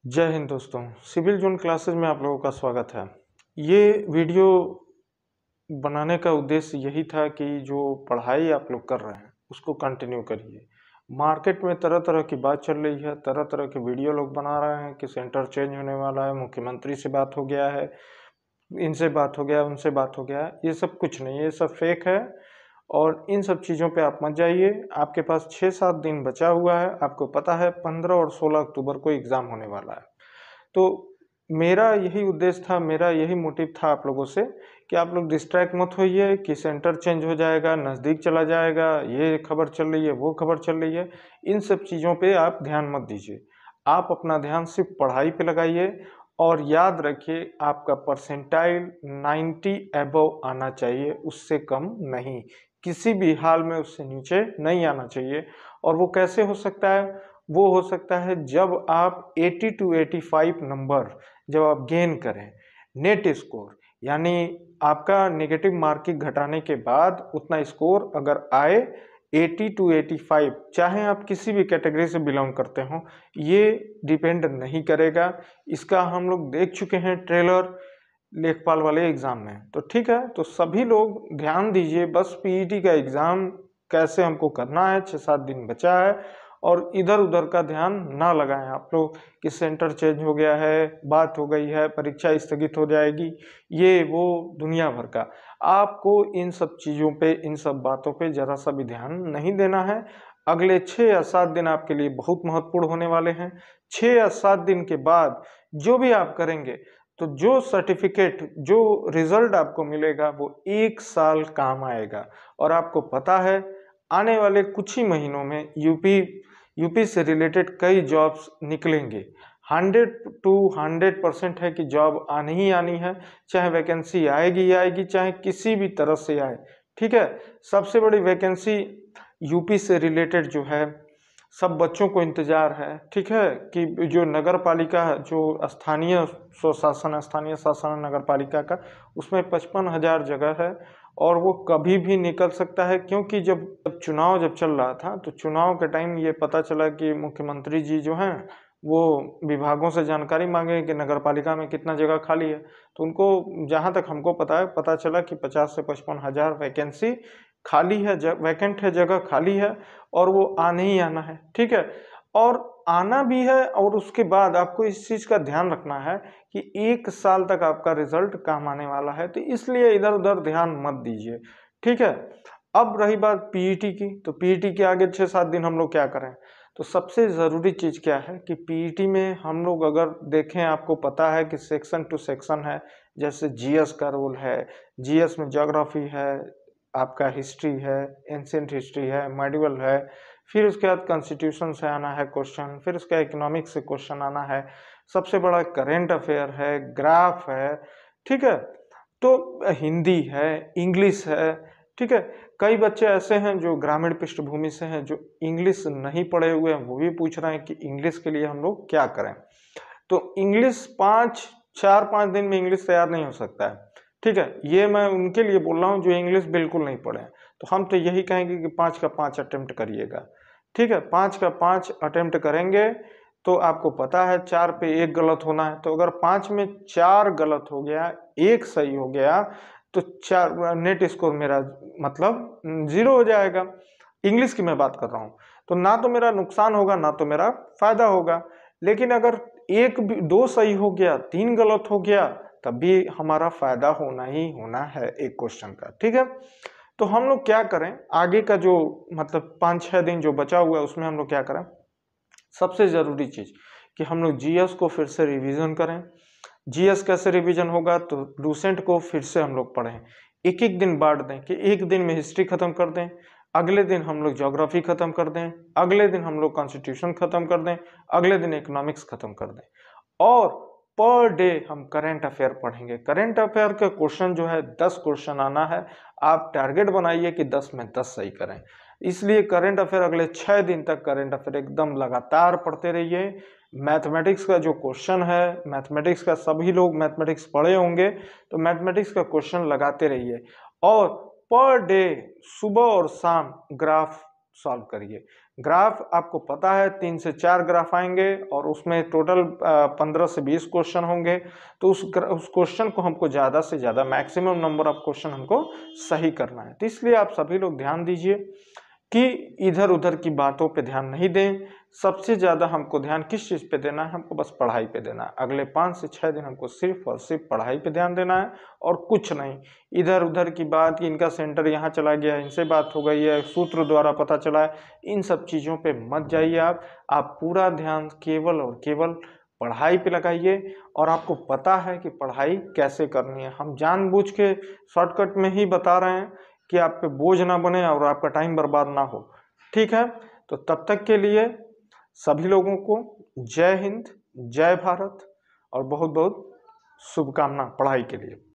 जय हिंद दोस्तों, civil zone classes में आप लोगों का स्वागत है। ये वीडियो बनाने का उद्देश्य यही था कि जो पढ़ाई आप लोग कर रहे हैं उसको कंटिन्यू करिए। मार्केट में तरह तरह की बात चल रही है, तरह तरह के वीडियो लोग बना रहे हैं कि सेंटर चेंज होने वाला है, मुख्यमंत्री से बात हो गया है, इनसे बात हो गया, उनसे बात हो गया। ये सब कुछ नहीं, ये सब फेक है और इन सब चीज़ों पे आप मत जाइए। आपके पास 6-7 दिन बचा हुआ है। आपको पता है 15 और 16 अक्टूबर को एग्ज़ाम होने वाला है। तो मेरा यही उद्देश्य था, मेरा यही मोटिव था आप लोगों से कि आप लोग डिस्ट्रैक्ट मत होइए कि सेंटर चेंज हो जाएगा, नज़दीक चला जाएगा, ये खबर चल रही है, वो खबर चल रही है। इन सब चीज़ों पे आप ध्यान मत दीजिए। आप अपना ध्यान सिर्फ पढ़ाई पे लगाइए और याद रखिए आपका परसेंटाइल 90 अबव आना चाहिए, उससे कम नहीं। किसी भी हाल में उससे नीचे नहीं आना चाहिए। और वो कैसे हो सकता है? वो हो सकता है जब आप 80 to 85 नंबर जब आप गेन करें, नेट स्कोर यानी आपका नेगेटिव मार्किंग घटाने के बाद उतना स्कोर अगर आए 80 to 85, चाहे आप किसी भी कैटेगरी से बिलोंग करते हो, ये डिपेंड नहीं करेगा। इसका हम लोग देख चुके हैं ट्रेलर लेखपाल वाले एग्जाम में। तो ठीक है, तो सभी लोग ध्यान दीजिए, बस पीईटी का एग्जाम कैसे हमको करना है, 6-7 दिन बचा है और इधर उधर का ध्यान ना लगाएं आप लोग कि सेंटर चेंज हो गया है, बात हो गई है, परीक्षा स्थगित हो जाएगी, ये वो दुनिया भर का। आपको इन सब चीज़ों पे, इन सब बातों पे ज़रा सा भी ध्यान नहीं देना है। अगले 6 या 7 दिन आपके लिए बहुत महत्वपूर्ण होने वाले हैं। 6 या 7 दिन के बाद जो भी आप करेंगे, तो जो सर्टिफिकेट, जो रिजल्ट आपको मिलेगा वो 1 साल काम आएगा। और आपको पता है आने वाले कुछ ही महीनों में यूपी से रिलेटेड कई जॉब्स निकलेंगे। 100 to 100% है कि जॉब आनी ही आनी है, चाहे वैकेंसी आएगी आएगी, चाहे किसी भी तरह से आए। ठीक है, सबसे बड़ी वैकेंसी यूपी से रिलेटेड जो है, सब बच्चों को इंतजार है। ठीक है, कि जो नगर पालिका, जो स्थानीय स्वशासन, स्थानीय शासन नगर पालिका का, उसमें 55,000 जगह है और वो कभी भी निकल सकता है। क्योंकि जब चुनाव जब चल रहा था तो चुनाव के टाइम ये पता चला कि मुख्यमंत्री जी जो हैं वो विभागों से जानकारी मांगे कि नगर पालिका में कितना जगह खाली है। तो उनको, जहाँ तक हमको पता है, पता चला कि 50 से 55,000 वैकेंसी खाली है, वैकेंट है, जगह खाली है और वो आने ही आना है। ठीक है, और आना भी है। और उसके बाद आपको इस चीज़ का ध्यान रखना है कि 1 साल तक आपका रिजल्ट काम आने वाला है, तो इसलिए इधर उधर ध्यान मत दीजिए। ठीक है, अब रही बात पीईटी की, तो पीईटी के आगे 6-7 दिन हम लोग क्या करें? तो सबसे ज़रूरी चीज़ क्या है कि पीईटी में हम लोग अगर देखें, आपको पता है कि सेक्शन टू सेक्शन है। जैसे जीएस का रोल है, जीएस में ज्योग्राफी है, आपका हिस्ट्री है, एंशिएंट हिस्ट्री है, मेडिवल है, फिर उसके बाद कॉन्स्टिट्यूशन से आना है क्वेश्चन, फिर उसका इकोनॉमिक्स से क्वेश्चन आना है, सबसे बड़ा करेंट अफेयर है, ग्राफ है। ठीक है, तो हिंदी है, इंग्लिश है। ठीक है, कई बच्चे ऐसे हैं जो ग्रामीण पृष्ठभूमि से हैं, जो इंग्लिश नहीं पढ़े हुए हैं, वो भी पूछ रहे हैं कि इंग्लिश के लिए हम लोग क्या करें। तो इंग्लिश 4-5 दिन में इंग्लिश तैयार नहीं हो सकता है। ठीक है, ये मैं उनके लिए बोल रहा हूँ जो इंग्लिश बिल्कुल नहीं पढ़े हैं। तो हम तो यही कहेंगे कि 5 का 5 अटेम्प्ट करिएगा। ठीक है, 5 का 5 अटेम्प्ट करेंगे तो आपको पता है 4 पे 1 गलत होना है। तो अगर 5 में 4 गलत हो गया, 1 सही हो गया, तो 4 नेट स्कोर मेरा मतलब 0 हो जाएगा। इंग्लिश की मैं बात कर रहा हूँ। तो ना तो मेरा नुकसान होगा, ना तो मेरा फायदा होगा। लेकिन अगर 2 सही हो गया, 3 गलत हो गया, तब भी हमारा फायदा होना ही होना है एक क्वेश्चन का। ठीक है, तो हम लोग क्या करें आगे का, जो मतलब 5-6 दिन जो बचा हुआ है उसमें हम लोग क्या करें? सबसे ज़रूरी चीज़ कि हम लोग जीएस को फिर से रिवीजन करें। जीएस कैसे रिवीजन होगा? तो लूसेंट को फिर से हम लोग पढ़ें। एक एक दिन बांट दें कि एक दिन में हिस्ट्री खत्म कर दें, अगले दिन हम लोग ज्योग्राफी खत्म कर दें, अगले दिन हम लोग कॉन्स्टिट्यूशन खत्म कर दें, अगले दिन इकोनॉमिक्स खत्म कर दें। और पर डे हम करंट अफेयर पढ़ेंगे। करंट अफेयर का क्वेश्चन जो है 10 क्वेश्चन आना है। आप टारगेट बनाइए कि 10 में 10 सही करें। इसलिए करंट अफेयर अगले 6 दिन तक करंट अफेयर एकदम लगातार पढ़ते रहिए। मैथमेटिक्स का जो क्वेश्चन है, मैथमेटिक्स का सभी लोग मैथमेटिक्स पढ़े होंगे, तो मैथमेटिक्स का क्वेश्चन लगाते रहिए। और पर डे सुबह और शाम ग्राफ सॉल्व करिए। ग्राफ आपको पता है 3 से 4 ग्राफ आएंगे और उसमें टोटल 15 से 20 क्वेश्चन होंगे। तो उस क्वेश्चन को हमको ज़्यादा से ज़्यादा मैक्सिमम नंबर ऑफ क्वेश्चन हमको सही करना है। तो इसलिए आप सभी लोग ध्यान दीजिए कि इधर उधर की बातों पे ध्यान नहीं दें। सबसे ज़्यादा हमको ध्यान किस चीज़ पे देना है, हमको बस पढ़ाई पे देना है। अगले 5 से 6 दिन हमको सिर्फ और सिर्फ पढ़ाई पे ध्यान देना है और कुछ नहीं। इधर उधर की बात कि इनका सेंटर यहाँ चला गया, इनसे बात हो गई है, सूत्र द्वारा पता चला है, इन सब चीज़ों पे मत जाइए। आप पूरा ध्यान केवल और केवल पढ़ाई पे लगाइए। और आपको पता है कि पढ़ाई कैसे करनी है। हम जानबूझ के शॉर्टकट में ही बता रहे हैं कि आप पे बोझ ना बने और आपका टाइम बर्बाद ना हो। ठीक है, तो तब तक के लिए सभी लोगों को जय हिंद, जय भारत और बहुत बहुत शुभकामना पढ़ाई के लिए।